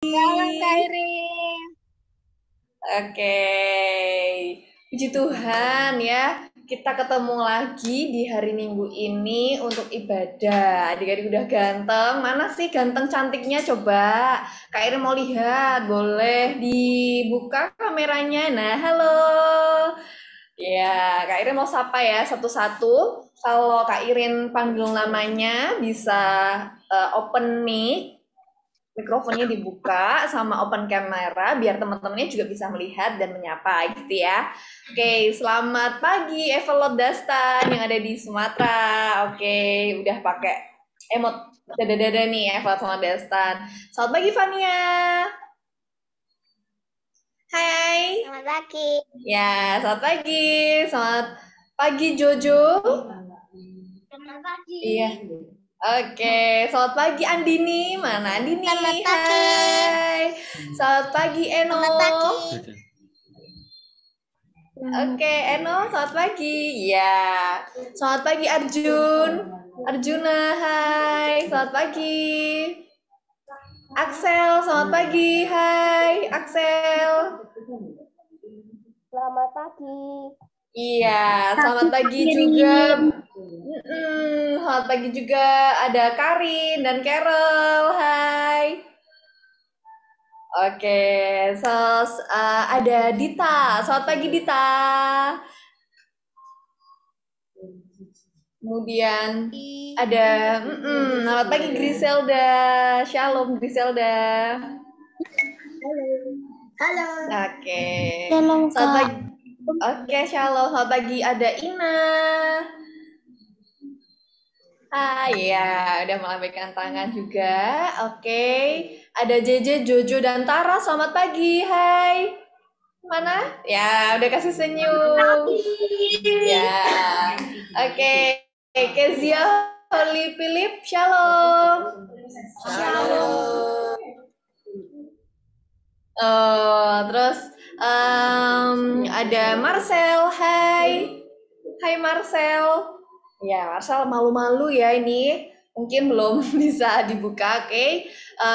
Salam Kak Irin. Oke, puji Tuhan ya, kita ketemu lagi di hari Minggu ini untuk ibadah. Adik-adik udah ganteng, mana sih ganteng cantiknya coba? Kak Irin mau lihat, boleh dibuka kameranya? Nah, halo. Ya, Kak Irin mau sapa ya satu-satu. Kalau Kak Irin panggil namanya bisa open mic, mikrofonnya dibuka sama open camera biar teman-temannya juga bisa melihat dan menyapa gitu ya. Oke, selamat pagi Evelyn Dastan yang ada di Sumatera. Oke, udah pakai emot dada-dada nih Evelyn sama Dastan. Selamat pagi Fania. Hai. Selamat pagi. Ya, selamat pagi. Selamat pagi Jojo. Selamat pagi. Iya. Oke, selamat pagi Andini. Mana Selamat Andini? pagi. Hai. Selamat pagi Eno. Selamat pagi. Oke, Eno, selamat pagi. Ya, selamat pagi Arjun. Arjuna, hai. Selamat pagi. Axel, selamat pagi. Hai, Axel. Selamat pagi. Iya, selamat pagi juga. Selamat pagi juga ada Karin dan Carol. Hai. Oke, ada Dita. Selamat pagi Dita. Kemudian ada, selamat pagi Griselda. Shalom Griselda. Halo. Halo. Oke. Shalom Selamat Kak. pagi. Oke, shalom. Selamat pagi ada Ina. Ah ya, udah melambaikan tangan juga. Oke. Ada JJ, Jojo dan Tara. Selamat pagi. Hai. Mana? Ya, udah kasih senyum. Ya. Oke. Kezia, Holly, Philip. Shalom. Shalom. Terus ada Marcel, hai. Hai Marcel. Ya, Marcel malu-malu ya ini. Mungkin belum bisa dibuka, oke.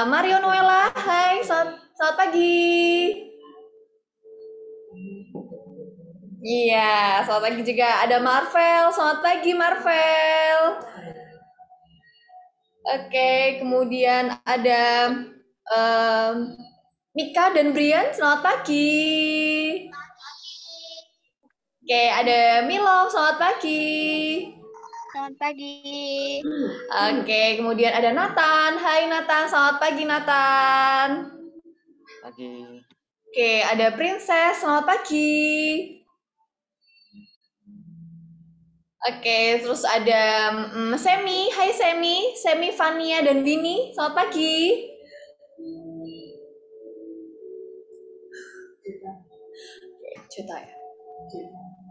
Mario Noella, hai. Selamat pagi. Iya, selamat pagi juga. Ada Marvel, selamat pagi Marvel. Oke, kemudian ada um, Mika dan Brian, selamat pagi. Oke, ada Milo, selamat pagi. Selamat pagi. Oke, kemudian ada Nathan. Hai Nathan, selamat pagi Nathan. Pagi. Oke, ada Princess, selamat pagi. Oke, terus ada Semi. Hai Semi, Semi, Fania dan Winnie, selamat pagi. Jeta ya.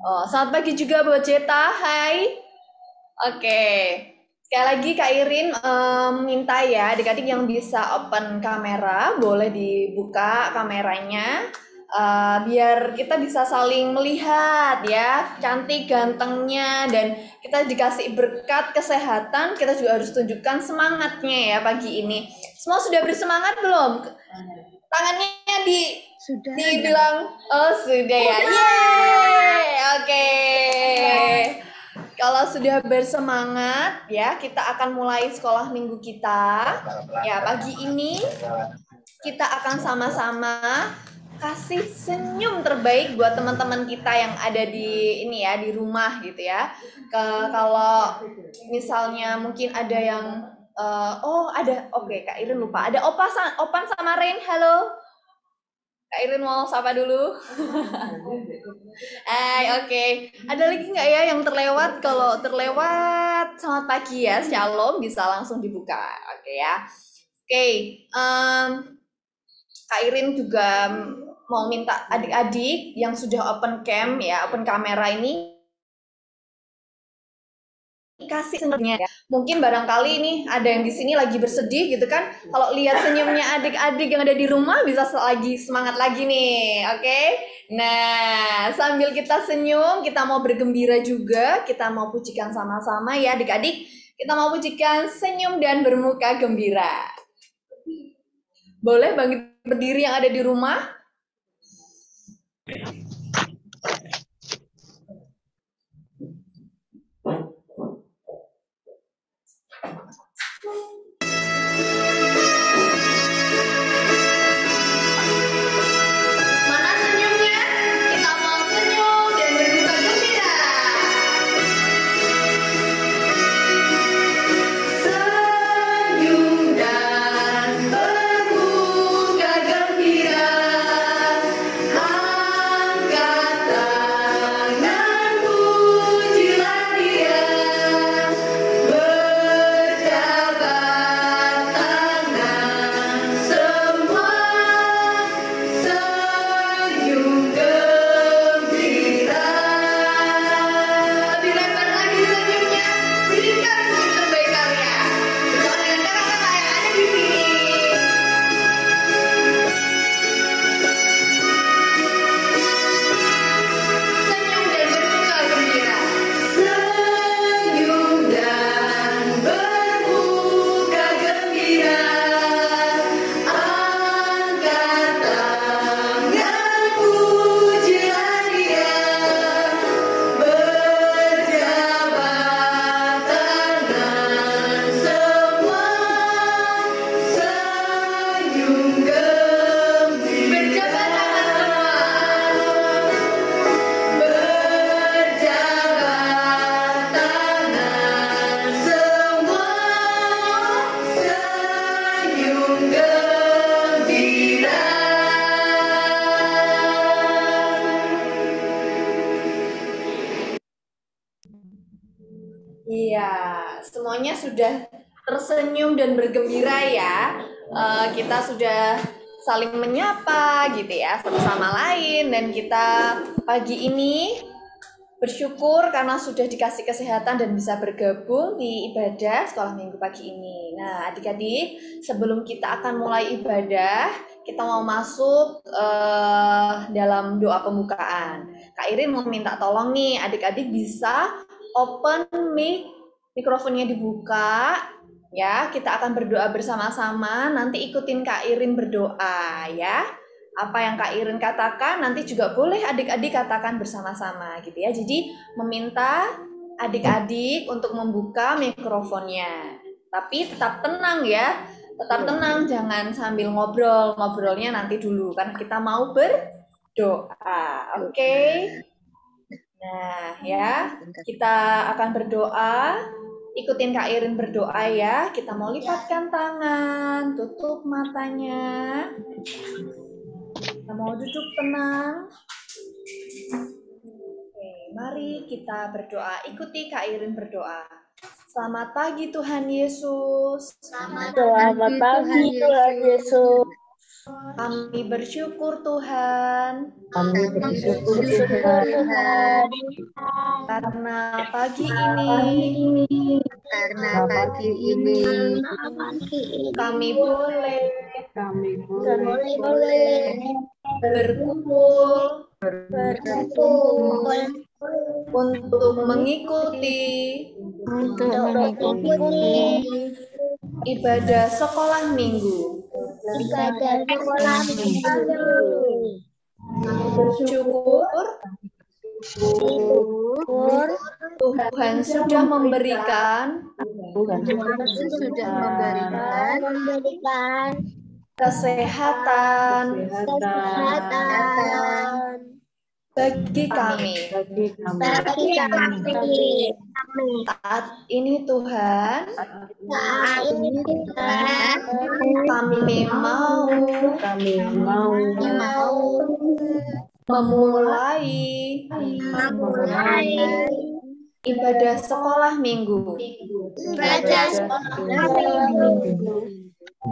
Oh, selamat pagi juga buat Jeta. Hai. Oke. Sekali lagi Kak Irin minta ya adik-adik yang bisa open kamera boleh dibuka kameranya biar kita bisa saling melihat ya cantik gantengnya dan kita dikasih berkat kesehatan kita juga harus tunjukkan semangatnya ya pagi ini. Semua sudah bersemangat belum? Tangannya Sudah. dibilang oh sudah ya. Yeay. Oke. Kalau sudah bersemangat ya, kita akan mulai sekolah minggu kita. Ya, pagi ini kita akan sama-sama kasih senyum terbaik buat teman-teman kita yang ada di ini ya, di rumah gitu ya. Kalau misalnya mungkin ada yang oh ada oke, Kak Irin lupa. Ada Opan sama Rain. Halo. Kak Irin mau sapa dulu. Oke. Ada lagi nggak ya yang terlewat? Kalau terlewat, selamat pagi ya, shalom, bisa langsung dibuka. Oke ya. Oke, Kak Irin juga mau minta adik-adik yang sudah open cam ya, open kamera ini kasih senyumnya ya. Mungkin barangkali nih ada yang di sini lagi bersedih gitu kan. Kalau lihat senyumnya adik-adik yang ada di rumah bisa lagi semangat lagi nih. Oke. Nah, sambil kita senyum, kita mau bergembira juga, kita mau pujikan sama-sama ya adik-adik. Kita mau pujikan senyum dan bermuka gembira. Boleh bangkit berdiri yang ada di rumah? Mana senyumnya? Kita mau senyum dan berduka gembira. Senyum dan berduka gembira. Angkat tangan, pujilah Dia. Berjabat tangan semua. Senyum gembira. Dilempar lagi senyumnya. Berikan senyum terbaik kalian. Bersama dengan kakak-kakak yang ada di sini. Senyum dan berduka gembira. Senyum dan berduka gembira. Angkat tangan, pujilah Dia. Berjabat tangan semua. Senyum gembira. Berjabat tangan semua. Berjabat tangan semua. Senyum gembira. Iya, semuanya sudah tersenyum dan bergembira ya. Kita sudah saling menyapa gitu ya satu sama lain, dan kita pagi ini bersyukur karena sudah dikasih kesehatan dan bisa bergabung di ibadah sekolah minggu pagi ini. Nah, adik-adik, sebelum kita akan mulai ibadah, kita mau masuk dalam doa pembukaan. Kak Irin mau minta tolong nih, adik-adik bisa open mikrofonnya dibuka ya. Kita akan berdoa bersama-sama. Nanti ikutin Kak Irin berdoa ya. Apa yang Kak Irin katakan nanti juga boleh adik-adik katakan bersama-sama gitu ya. Jadi meminta adik-adik untuk membuka mikrofonnya. Tapi tetap tenang ya. Tetap tenang, jangan sambil ngobrol. Ngobrolnya nanti dulu karena kita mau berdoa. Oke? Nah, ya. Kita akan berdoa. Ikutin Kak Irin berdoa ya. Kita mau lipatkan tangan, tutup matanya. Kita mau duduk tenang. Oke, mari kita berdoa. Ikuti Kak Irin berdoa. Selamat pagi Tuhan Yesus. Selamat pagi Tuhan Yesus. Kami bersyukur Tuhan. Kami bersyukur Tuhan. Karena pagi ini kami boleh berkumpul untuk mengikuti ibadah sekolah minggu. Kami bersyukur Tuhan sudah memberikan kesehatan bagi kami. Saat ini Tuhan, kami mau memulai ibadah sekolah minggu.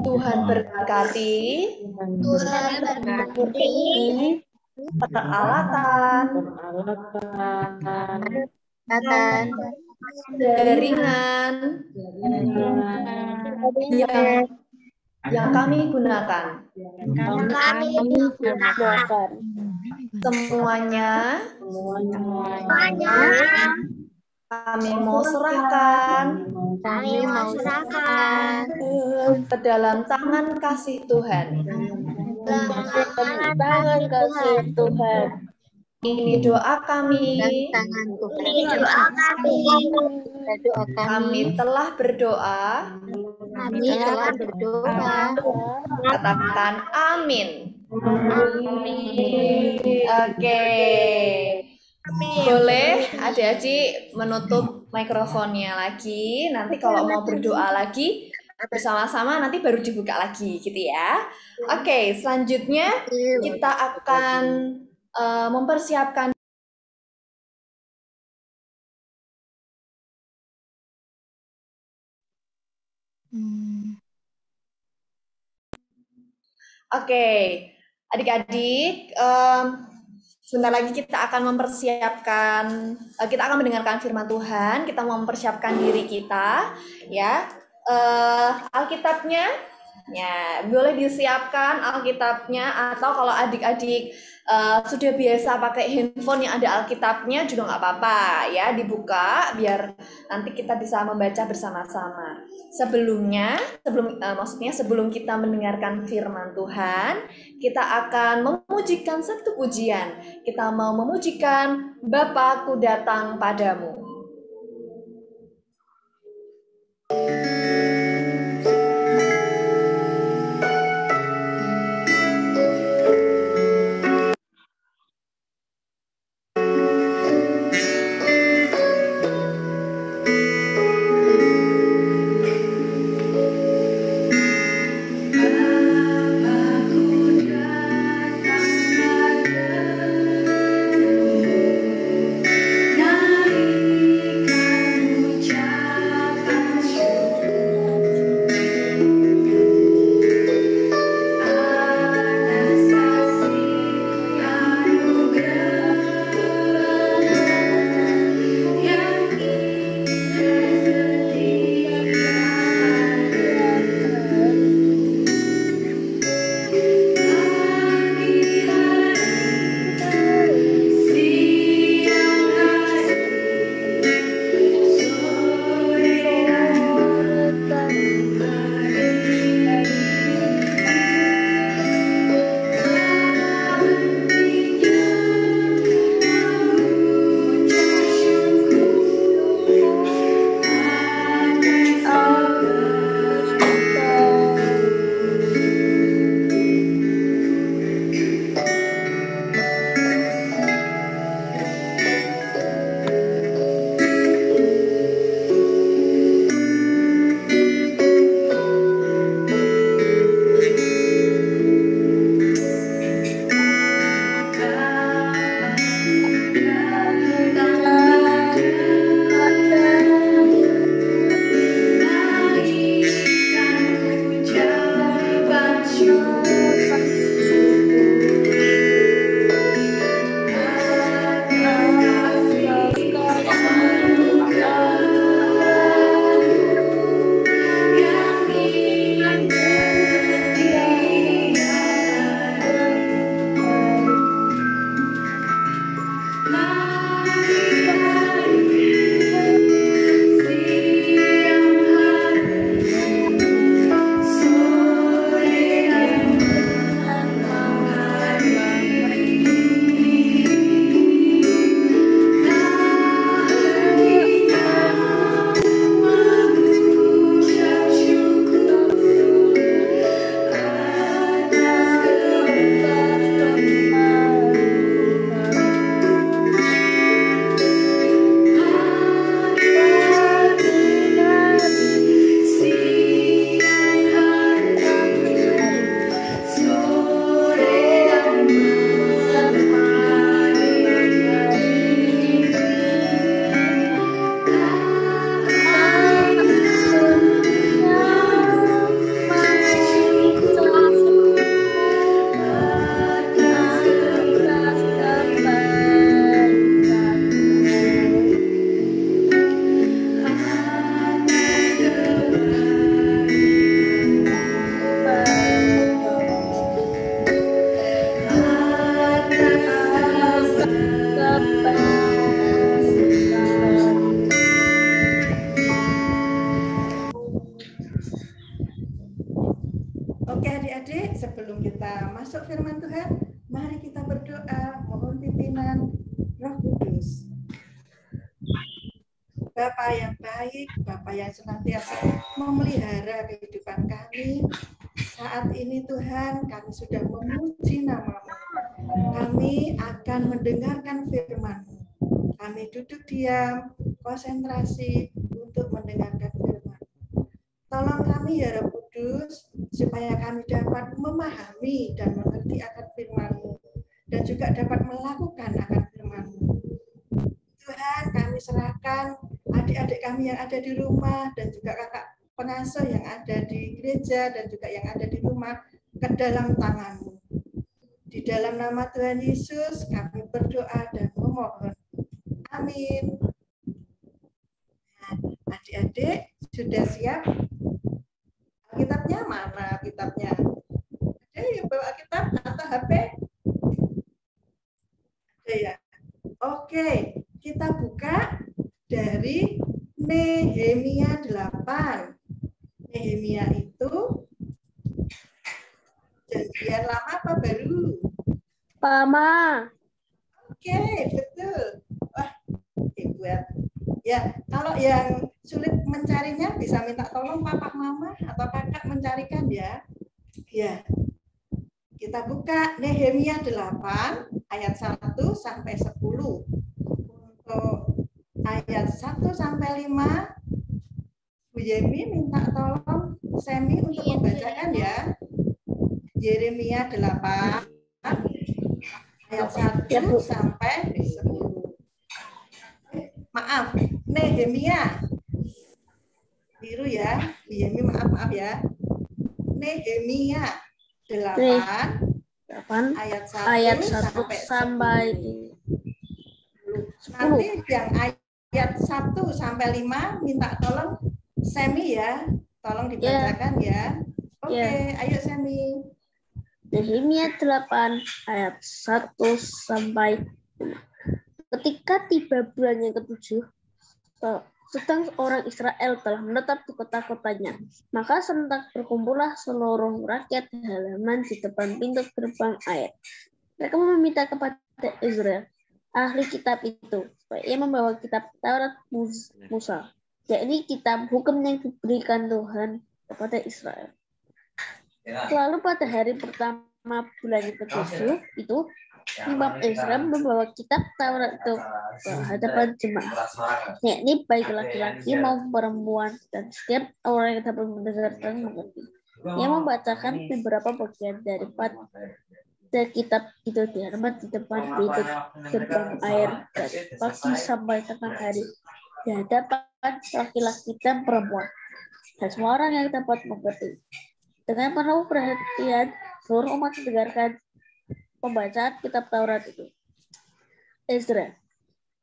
Tuhan berkati peralatan, jaringan yang kami gunakan. Semuanya kami mau serahkan ke dalam tangan kasih Tuhan. Tangan kasih Tuhan. Ini doa kami. Kami telah berdoa. Katakan amin. Oke. Boleh adik-adik menutup mikrofonnya lagi. Nanti kalau mau berdoa lagi bersama-sama nanti baru dibuka lagi gitu ya. Oke, selanjutnya kita akan mempersiapkan. Oke, adik-adik, sebentar lagi kita akan mempersiapkan, kita akan mendengarkan firman Tuhan, kita mau mempersiapkan diri kita, ya. Alkitabnya, ya boleh disiapkan Alkitabnya, atau kalau adik-adik sudah biasa pakai handphone yang ada Alkitabnya juga nggak apa-apa ya, dibuka biar nanti kita bisa membaca bersama-sama. Sebelum kita mendengarkan firman Tuhan, kita akan memujikan satu pujian. Kita mau memujikan Bapakku datang padamu. Naik masuk firman Tuhan, mari kita berdoa, mohon pimpinan Roh Kudus. Bapa yang baik, Bapa yang senantiasa memelihara kehidupan kami. Saat ini Tuhan, kami sudah memuji nama-Mu. Kami akan mendengarkan firman-Mu. Kami duduk diam, konsentrasi untuk mendengarkan firman-Mu. Tolong kami ya Roh Kudus, supaya kami dapat memahami dan mengerti akan firman-Mu, dan juga dapat melakukan akan firman-Mu. Tuhan, kami serahkan adik-adik kami yang ada di rumah dan juga kakak pengasuh yang ada di gereja dan juga yang ada di rumah ke dalam tangan-Mu. Di dalam nama Tuhan Yesus kami berdoa dan memohon. Amin. Nah, adik-adik sudah siap? Alkitabnya mana Alkitabnya? Ada yang bawa Alkitab atau HP? Ada ya? Oke, kita buka dari Nehemia 8. Nehemia itu Perjanjian Lama apa baru? Lama. Oke, betul. Wah, hebat. Ya, kalau yang sulit mencarinya bisa minta tolong papa mama atau kakak mencarikan ya. Ya. Kita buka Nehemia 8 ayat 1 sampai 10. Untuk ayat 1 sampai 5 Bu Yemi minta tolong Semi untuk membacakan ya. Yeremia 8 ayat 1 sampai 10. Maaf, Nehemia. Biru ya. Bu Yemi maaf ya. Nehemia 8 ayat 1 sampai 10. Nanti yang ayat 1 sampai 5 minta tolong Semi ya. Tolong dibacakan ya. Oke, ayo Semi. Nehemia 8 ayat 1 sampai 5. Ketika tiba bulan yang ke-7, sedang orang Israel telah menetap di kota-kotanya, maka serentak berkumpullah seluruh rakyat halaman di depan pintu gerbang air. Mereka meminta kepada Ezra, ahli kitab itu, supaya ia membawa kitab Taurat Musa, yakni kitab hukum yang diberikan Tuhan kepada Israel. Lalu pada hari pertama bulan yang ke-7 itu, Imam Ezra membawa kitab Taurat itu ke hadapan jemaat, yakni baik laki-laki maupun perempuan, dan setiap orang yang dapat mendengar dan mengerti. Ia membacakan beberapa bagian daripada kitab itu di halaman di depan pintu gerbang air dari pagi sampai tengah hari di hadapan laki-laki dan perempuan dan semua orang yang dapat mengerti. Dengan penuh perhatian, seluruh umat mendengarkan pembacaan kitab Taurat itu. Ezra,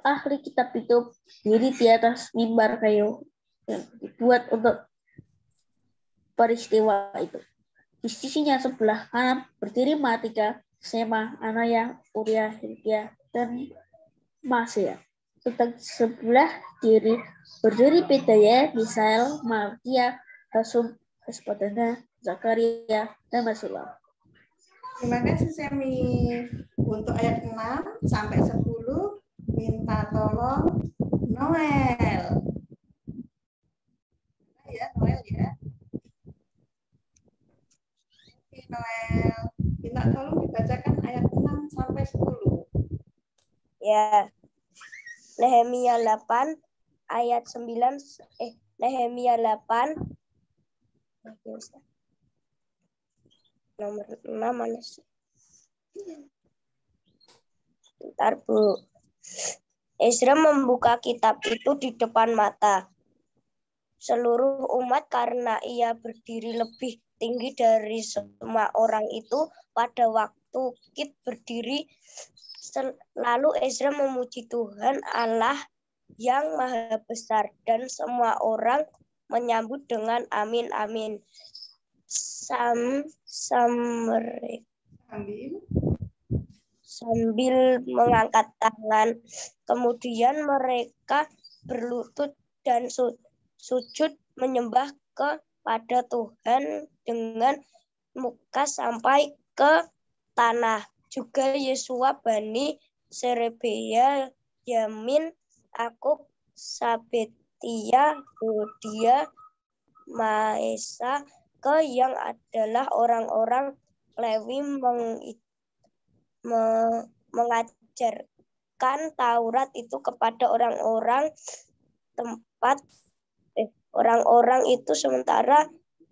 ahli kitab itu, berdiri di atas mimbar kayu yang dibuat untuk peristiwa itu. Di sisinya sebelah kanan berdiri Matika, Sema, Anaya, Uria, Hilkiah, dan Masya. Sedang sebelah kiri berdiri Pedaya, Misael, Malkia, Hasum, Hasbadana, Zakaria, dan Masulam. Terima kasih Semi. Untuk ayat 6 sampai 10 minta tolong Noel. Ya, Noel ya. Oke, Noel. Minta tolong dibacakan ayat 6 sampai 10. Ya. Nehemia 8 ayat 9 Nehemia 8 nomor 6 mana sih? Bentar, Bu. Ezra membuka kitab itu di depan mata seluruh umat karena ia berdiri lebih tinggi dari semua orang itu pada waktu Kit berdiri. Lalu Ezra memuji Tuhan Allah yang Maha Besar dan semua orang menyambut dengan amin amin. Sambil mengangkat tangan. Kemudian mereka berlutut dan sujud menyembah kepada Tuhan dengan muka sampai ke tanah. Juga Yesua, Bani Serebia, Yamin, Akub, Sabetia, Hodia, Maesa, yang adalah orang-orang Lewi mengajarkan Taurat itu kepada orang-orang orang-orang itu, sementara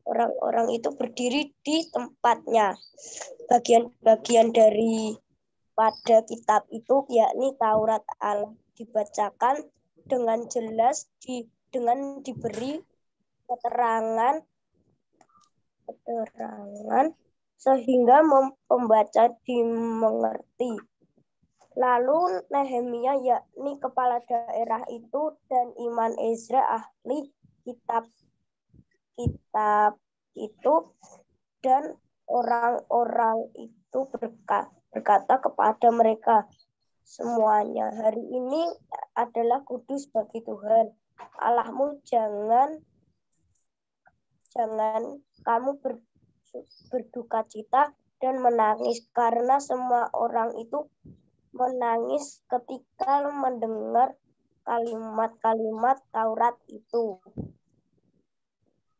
orang-orang itu berdiri di tempatnya. Bagian-bagian dari pada kitab itu, yakni Taurat Allah, dibacakan dengan jelas dengan diberi keterangan sehingga pembaca dimengerti. Lalu Nehemia, yakni kepala daerah itu, dan Imam Ezra, ahli kitab itu, dan orang-orang itu berkata kepada mereka semuanya, hari ini adalah kudus bagi Tuhan Allahmu. Jangan kamu berduka cita dan menangis, karena semua orang itu menangis ketika mendengar kalimat-kalimat Taurat itu.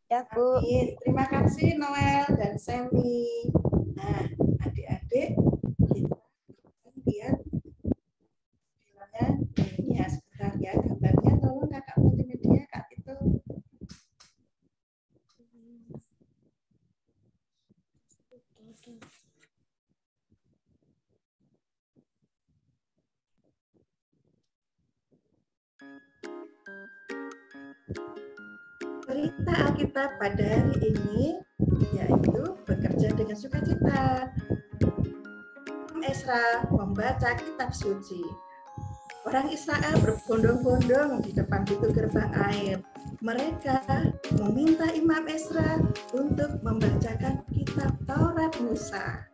Ya, Bu. Amin. Terima kasih Noel dan Semi. Nah, adik-adik, kita lihat filmnya ini ya sebentar ya, gambarnya tolong kakak multimedia Kak itu. Cerita Alkitab pada hari ini yaitu bekerja dengan sukacita. Esra membaca kitab suci. Orang Israel berbondong-bondong di depan pintu gerbang air. Mereka meminta Imam Esra untuk membacakan kitab Taurat Musa.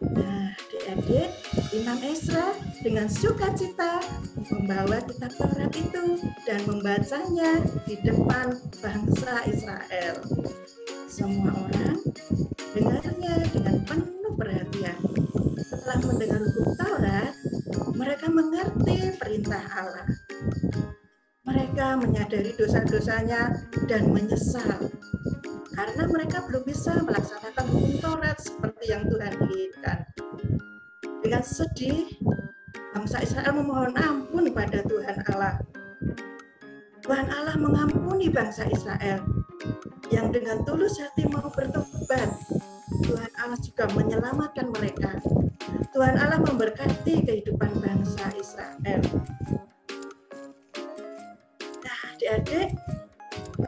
Nah, adik-adik, Imam Esra dengan sukacita membawa kitab Taurat itu dan membacanya di depan bangsa Israel. Semua orang dengarnya dengan penuh perhatian. Setelah mendengar hukum Taurat, mereka mengerti perintah Allah. Mereka menyadari dosa-dosanya dan menyesal karena mereka belum bisa melaksanakan hukum Taurat seperti yang Tuhan inginkan. Dengan sedih, bangsa Israel memohon ampun pada Tuhan Allah. Tuhan Allah mengampuni bangsa Israel yang dengan tulus hati mau bertobat. Tuhan Allah juga menyelamatkan mereka. Tuhan Allah memberkati kehidupan bangsa Israel. Nah, adik-adik,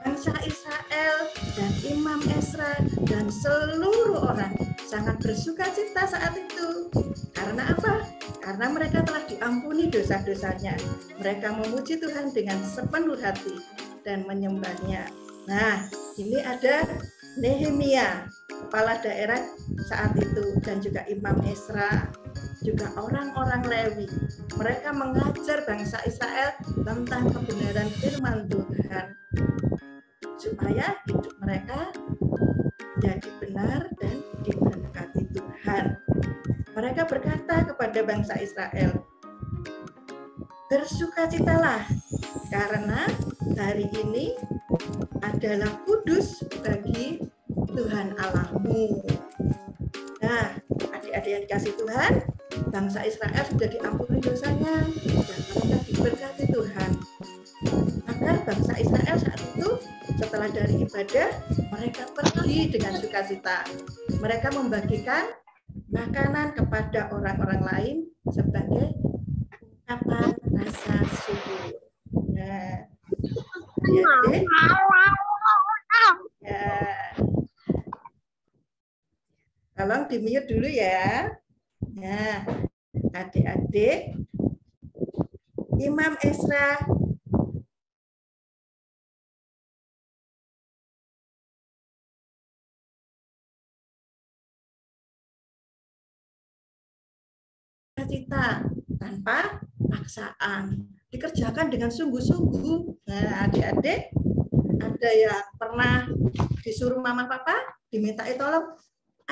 bangsa Israel dan Imam Esra dan seluruh orang sangat bersuka cita saat itu. Karena apa? Karena mereka telah diampuni dosa-dosanya. Mereka memuji Tuhan dengan sepenuh hati dan menyembahnya. Nah, ini ada Nehemia, kepala daerah saat itu, dan juga Imam Esra, juga orang-orang Lewi. Mereka mengajar bangsa Israel tentang kebenaran firman Tuhan, supaya hidup mereka jadi benar dan diberkati Tuhan. Mereka berkata kepada bangsa Israel, bersukacitalah karena hari ini adalah kudus bagi Tuhan Allahmu. Nah, adik-adik yang dikasih Tuhan, bangsa Israel sudah diampuni dosanya dan mereka diberkati Tuhan. Maka bangsa Israel saat itu setelah dari ibadah, mereka pergi dengan sukacita. Mereka membagikan makanan kepada orang-orang lain sebagai ungkapan rasa syukur. Nah, adik-adik, ya, tolong di-mute dulu ya. Nah, adik-adik, Imam Esra cita tanpa paksaan, dikerjakan dengan sungguh-sungguh. Nah, adik-adik, ada yang pernah disuruh mama papa dimintai tolong,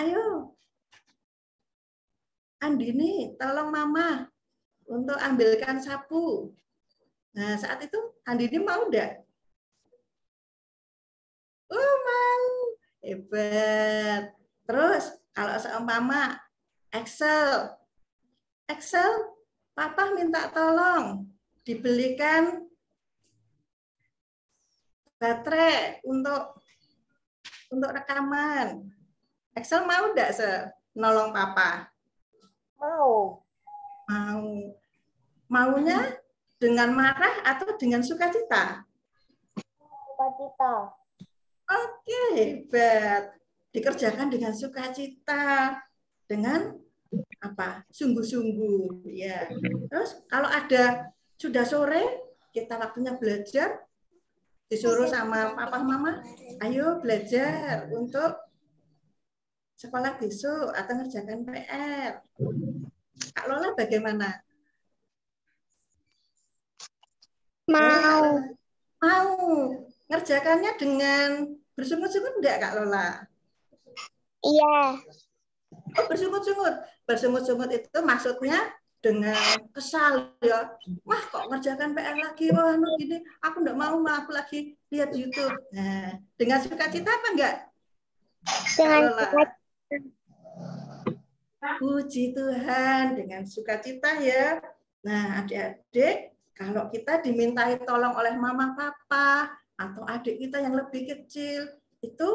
ayo Andini, tolong mama untuk ambilkan sapu. Nah, saat itu Andini mau enggak? Oh, mau. Hebat. Terus, kalau seumpama Excel, Papa minta tolong dibelikan baterai untuk rekaman. Excel mau enggak nolong Papa? Mau. Mau. Maunya dengan marah atau dengan sukacita? Sukacita. Oke, hebat. Dikerjakan dengan sukacita, dengan apa? Sungguh-sungguh, ya. Terus kalau ada sudah sore, kita waktunya belajar, disuruh sama papa mama, ayo belajar untuk sekolah besok atau ngerjakan PR. Kak Lola bagaimana? Mau. Mau. Ngerjakannya dengan bersungut-sungut enggak, Kak Lola? Iya. Oh, bersungut-sungut. Bersungut-sungut itu maksudnya dengan kesal ya. Wah, kok ngerjakan PR lagi? Wah, gini. Aku enggak mau, aku lagi lihat YouTube. Nah, dengan sukacita apa enggak? Dengan Puji Tuhan, dengan sukacita ya. Nah, adik-adik, kalau kita dimintai tolong oleh mama papa atau adik kita yang lebih kecil, itu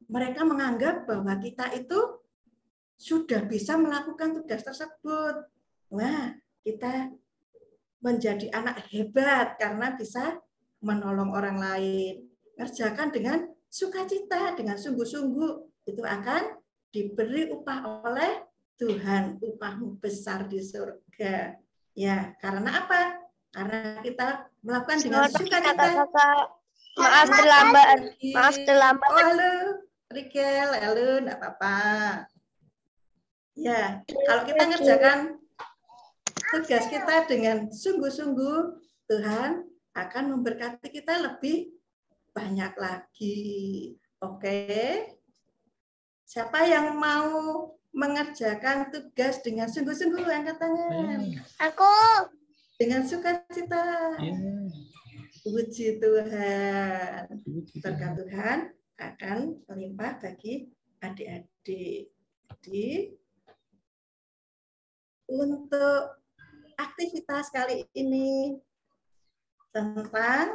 mereka menganggap bahwa kita itu sudah bisa melakukan tugas tersebut. Wah, kita menjadi anak hebat karena bisa menolong orang lain. Ngerjakan dengan sukacita, dengan sungguh-sungguh, itu akan diberi upah oleh Tuhan, upahmu besar di surga. Ya, karena apa? Karena kita melakukan dengan sukacita. Maaf terlambat. Maaf terlambat. Oh, halo, Rikel, halo, enggak apa-apa. Ya, kalau kita ngerjakan tugas kita dengan sungguh-sungguh, Tuhan akan memberkati kita lebih banyak lagi. Oke? Siapa yang mau mengerjakan tugas dengan sungguh-sungguh, angkat tangan. Aku. Dengan sukacita. Puji Tuhan. Berkat Tuhan akan melimpah bagi adik-adik. Jadi, untuk aktivitas kali ini tentang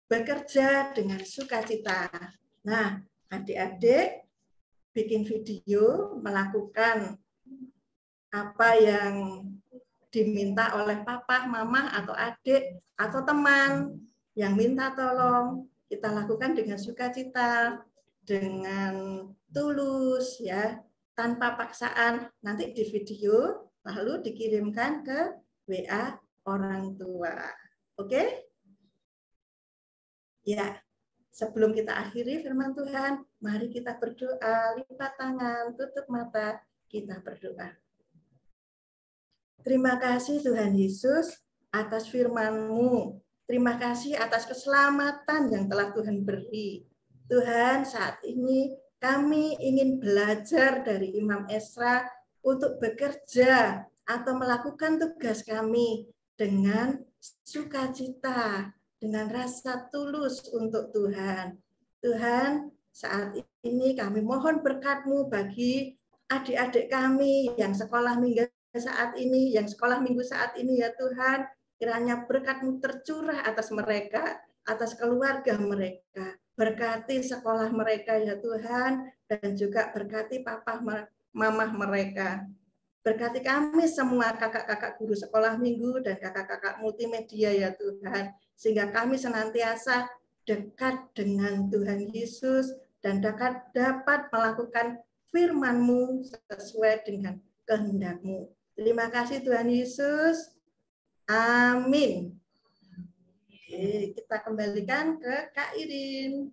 bekerja dengan sukacita. Nah, adik-adik bikin video, melakukan apa yang diminta oleh papa, mama, atau adik, atau teman yang minta tolong, kita lakukan dengan sukacita, dengan tulus, ya, tanpa paksaan. Nanti di video, lalu dikirimkan ke WA orang tua. Oke? Ya. Sebelum kita akhiri firman Tuhan, mari kita berdoa, lipat tangan, tutup mata, kita berdoa. Terima kasih Tuhan Yesus atas firman-Mu. Terima kasih atas keselamatan yang telah Tuhan beri. Tuhan, saat ini kami ingin belajar dari Imam Ezra untuk bekerja atau melakukan tugas kami dengan sukacita, dengan rasa tulus untuk Tuhan. Tuhan, saat ini kami mohon berkat-Mu bagi adik-adik kami yang sekolah minggu saat ini, yang sekolah minggu saat ini ya Tuhan, kiranya berkat-Mu tercurah atas mereka, atas keluarga mereka. Berkati sekolah mereka ya Tuhan, dan juga berkati papa, mama mereka. Berkati kami semua kakak-kakak guru sekolah minggu dan kakak-kakak multimedia ya Tuhan. Sehingga kami senantiasa dekat dengan Tuhan Yesus dan dapat melakukan firman-Mu sesuai dengan kehendak-Mu. Terima kasih Tuhan Yesus. Amin. Oke, kita kembalikan ke Kak Irin.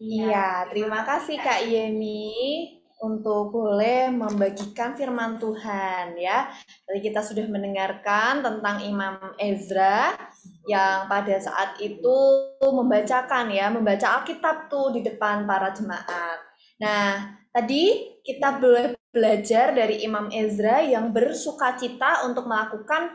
Iya, terima kasih Kak Yemi untuk boleh membagikan firman Tuhan ya. Tadi kita sudah mendengarkan tentang Imam Ezra yang pada saat itu membaca Alkitab tuh di depan para jemaat. Nah, tadi kita boleh belajar dari Imam Ezra yang bersukacita untuk melakukan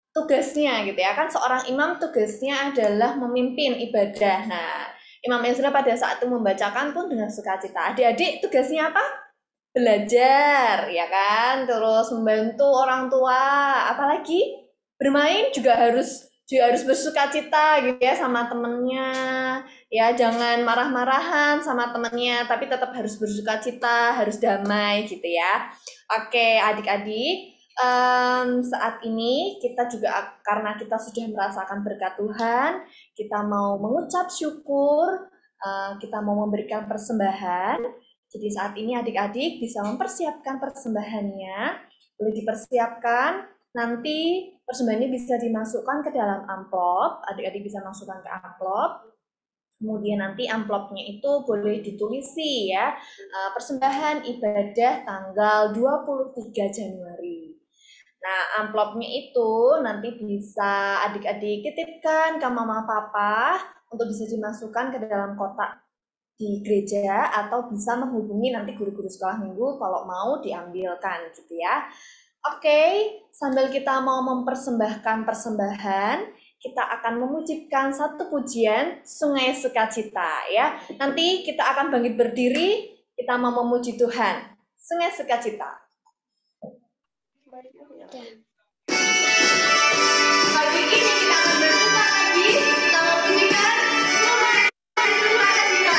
tugasnya gitu ya. Kan seorang imam tugasnya adalah memimpin ibadah. Nah, Imam Ezra pada saat itu membacakan pun dengan sukacita. Adik-adik tugasnya apa? Belajar, ya kan? Terus membantu orang tua, apalagi bermain juga harus bersukacita gitu ya sama temennya. Ya, jangan marah-marahan sama temennya, tapi tetap harus bersukacita, harus damai gitu ya. Oke, adik-adik, saat ini kita juga karena kita sudah merasakan berkat Tuhan, kita mau mengucap syukur, kita mau memberikan persembahan. Jadi saat ini adik-adik bisa mempersiapkan persembahannya, boleh dipersiapkan. Nanti persembahannya bisa dimasukkan ke dalam amplop, adik-adik bisa masukkan ke amplop. Kemudian nanti amplopnya itu boleh ditulisi ya, persembahan ibadah tanggal 23 Januari. Nah, amplopnya itu nanti bisa adik-adik titipkan ke mama papa untuk bisa dimasukkan ke dalam kotak di gereja atau bisa menghubungi nanti guru-guru sekolah minggu kalau mau diambilkan gitu ya. Oke, sambil kita mau mempersembahkan persembahan, kita akan memujikan satu pujian Sungai Sukacita ya. Nanti kita akan bangkit berdiri, kita mau memuji Tuhan. Sungai Sukacita. Pagi ini kita akan bersuka lagi, kita memujikan Sungai Sukacita.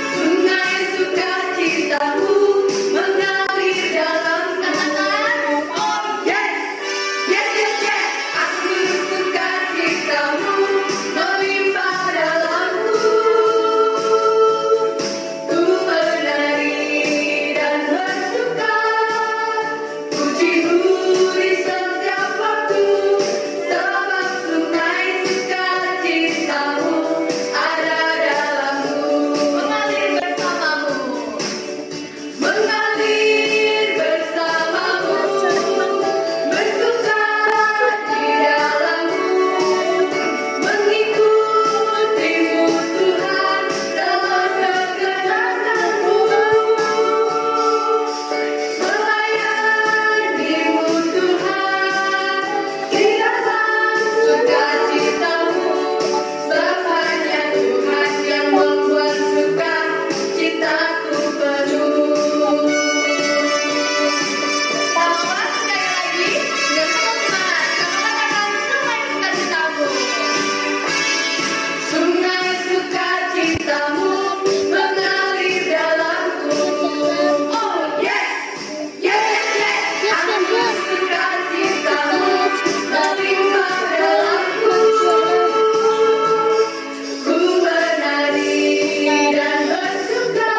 Sungai sukacitamu mengalir dalam katakan, oh yes, yes, yes, yes. Aku sukacitamu melimpah dalamku. Ku menari dan bersuka, pujimu di setiap waktu, sebab sungai sukacitamu ada dalamku. Mengalir bersamamu, mengalir bersamamu, bersuka di dalammu, mengikutimu Tuhan dalam kegenapanmu, melayanimu Tuhan di dalam sukacitamu, sebab hanya Tuhan yang membuat sukacitaku penuh. Sama sekali lagi dengan semangat, kita katakan sungai sukacitamu mengalir dalamku. Oh yes, yes, yes, yes. Aku sukacitamu melimpah dalamku. Ku menari dan bersuka,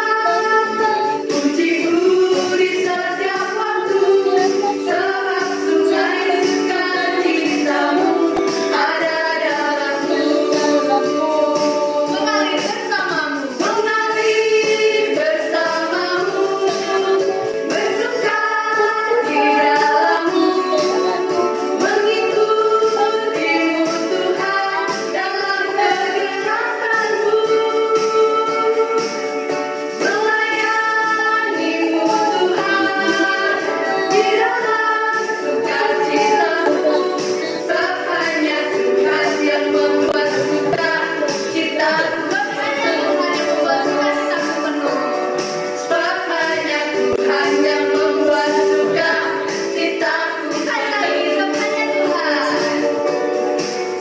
pujimu di setiap waktu, sebab sungai sukacitamu ada dalamku. Mengalir bersamamu, mengalir bersamamu, bersuka di dalammu, mengikutimu Tuhan dalam kegenapanmu, melayanimu Tuhan di dalam sukacitamu, sebab hanya Tuhan yang membuat sukacitaku penuh. Sebab hanya Tuhan yang membuat sukacitaku penuh.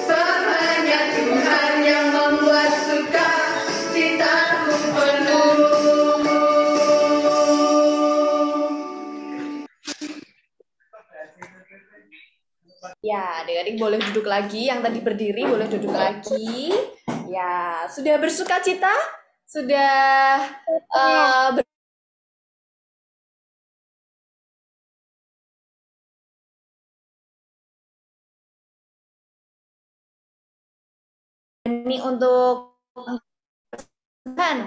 Sebab hanya Tuhan yang membuat sukacitaku penuh. Ya, adik-adik boleh duduk lagi. Yang tadi berdiri boleh duduk lagi. Ya, sudah bersukacita? Sudah ini untuk persembahan.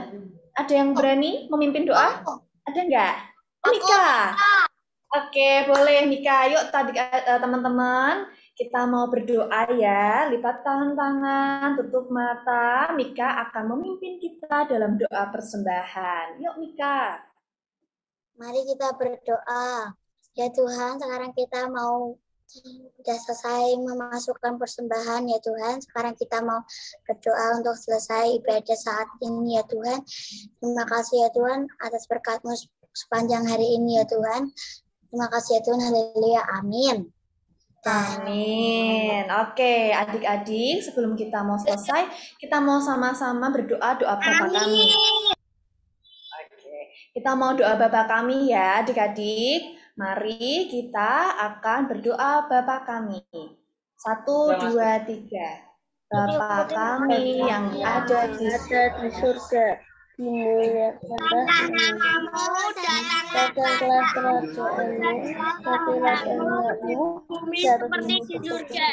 Ada yang berani memimpin doa? Ada nggak? Mika. Oke, boleh Mika. Yuk tadi teman-teman, kita mau berdoa ya. Lipatkan tangan, tutup mata. Mika akan memimpin kita dalam doa persembahan. Yuk Mika. Mari kita berdoa. Ya Tuhan, sekarang kita mau sudah selesai memasukkan persembahan ya Tuhan. Sekarang kita mau berdoa untuk selesai ibadah saat ini ya Tuhan. Terima kasih ya Tuhan atas berkat-Mu sepanjang hari ini ya Tuhan. Terima kasih ya Tuhan. Haleluya. Amin. Amin. Oke, adik-adik, sebelum kita mau selesai, kita mau sama-sama berdoa doa Bapa kami. Oke, kita mau doa Bapa kami ya, adik-adik. Mari kita akan berdoa Bapa kami. 1, 2, 3. Bapa kami yang ada di surga, dimuliakanlah namamu, datanglah kerajaanmu, jadilah kehendakmu seperti di surga.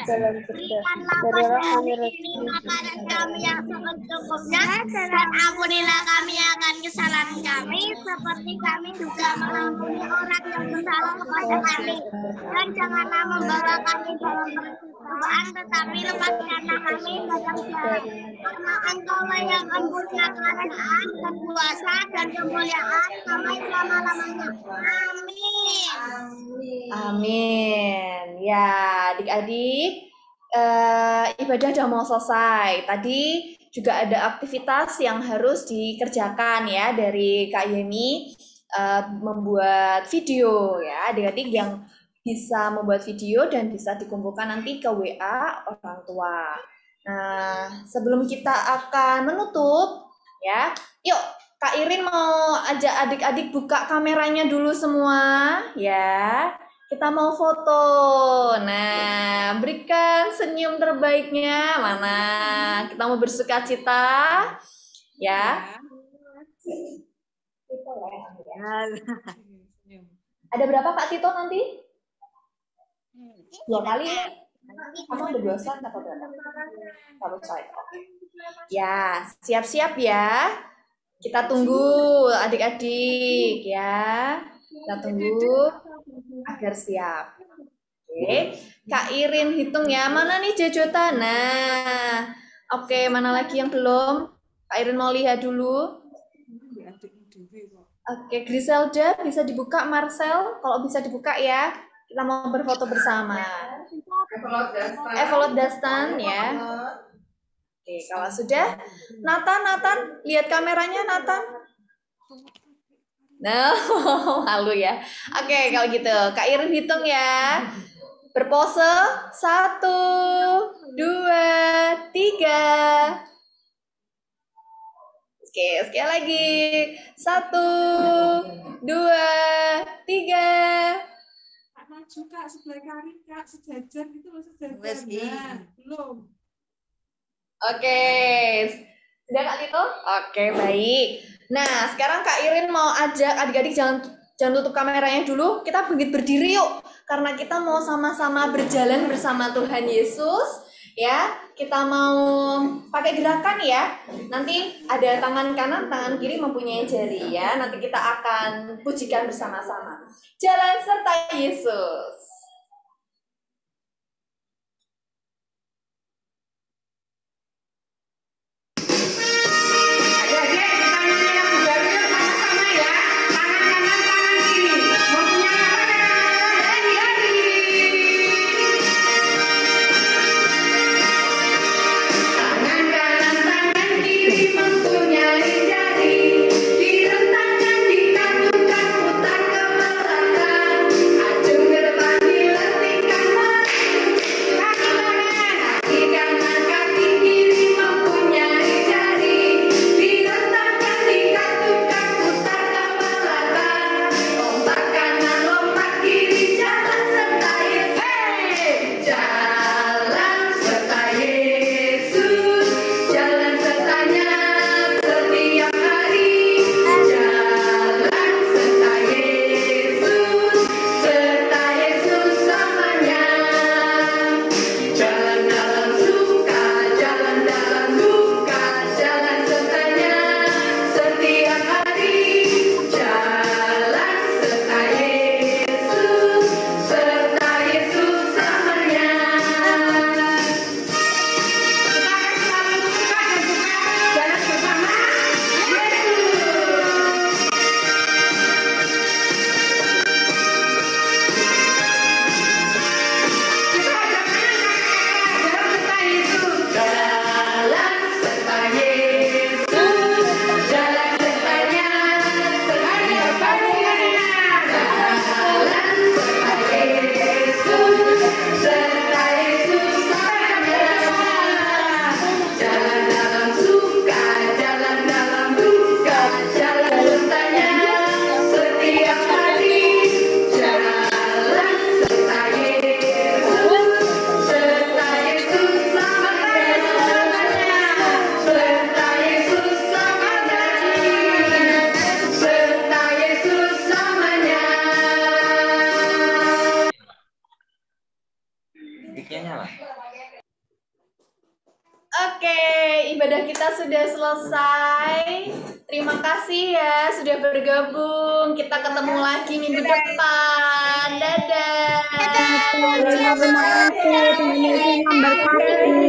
Berikanlah kami rezeki makanan kami yang secukupnya, dan ampunilah kami akan kesalahan kami, seperti kami juga mengampuni orang yang bersalah kepada kami. Dan janganlah membawa kami dalam pencobaan, tetapi lepaskanlah kami dari jahat. Karena Engkaulah yang mempunyai kerajaan dan kuasa dan kemuliaan sampai selama-lamanya. Amin. Amin. Ya, adik-adik, ibadah udah mau selesai. Tadi juga ada aktivitas yang harus dikerjakan ya dari Kak Yeni, membuat video ya, adik-adik yang bisa membuat video dan bisa dikumpulkan nanti ke WA orang tua. Nah, sebelum kita akan menutup ya, yuk Kak Irin mau ajak adik-adik buka kameranya dulu semua ya. Kita mau foto. Nah, berikan senyum terbaiknya. Mana? Kita mau bersukacita ya. Ada berapa Kak Tito nanti? 2 kali? Kamu udah bosan atau berapa? 1 slide. Ya, siap-siap ya. Kita tunggu adik-adik ya. Kita tunggu agar siap. Oke, Kak Irin hitung ya. Mana nih Jojota? Nah, oke, mana lagi yang belum? Kak Irin mau lihat dulu. Oke, Griselda bisa dibuka, Marcel. Kalau bisa dibuka ya. Kita mau berfoto bersama. Evolot Dastan ya. Oke, kalau sudah, Nathan, lihat kameranya Nathan. Nah, malu ya. Oke, kalau gitu, Kak Irin hitung ya. Berpose, 1, 2, 3. Oke, sekali lagi. 1, 2, 3. Maju Kak, sebelah kiri Kak, sejajar gitu loh, sejajar. Nah, belum. Oke, sudah Kak Tito? Oke, baik. Nah, sekarang Kak Irin mau ajak adik-adik jangan tutup kameranya dulu. Kita berdiri yuk, karena kita mau sama-sama berjalan bersama Tuhan Yesus. Ya, kita mau pakai gerakan ya. Nanti ada tangan kanan, tangan kiri mempunyai jari ya. Nanti kita akan pujikan bersama-sama. Jalan serta Yesus. Di rentangkan, dikatukan, putar ke belakang, acung ke depan. Mic-nya nyala. Oke, ibadah kita sudah selesai. Terima kasih ya sudah bergabung. Kita ketemu lagi minggu depan. Dadah. Terima kasih, Tuhan Yesus memberkati.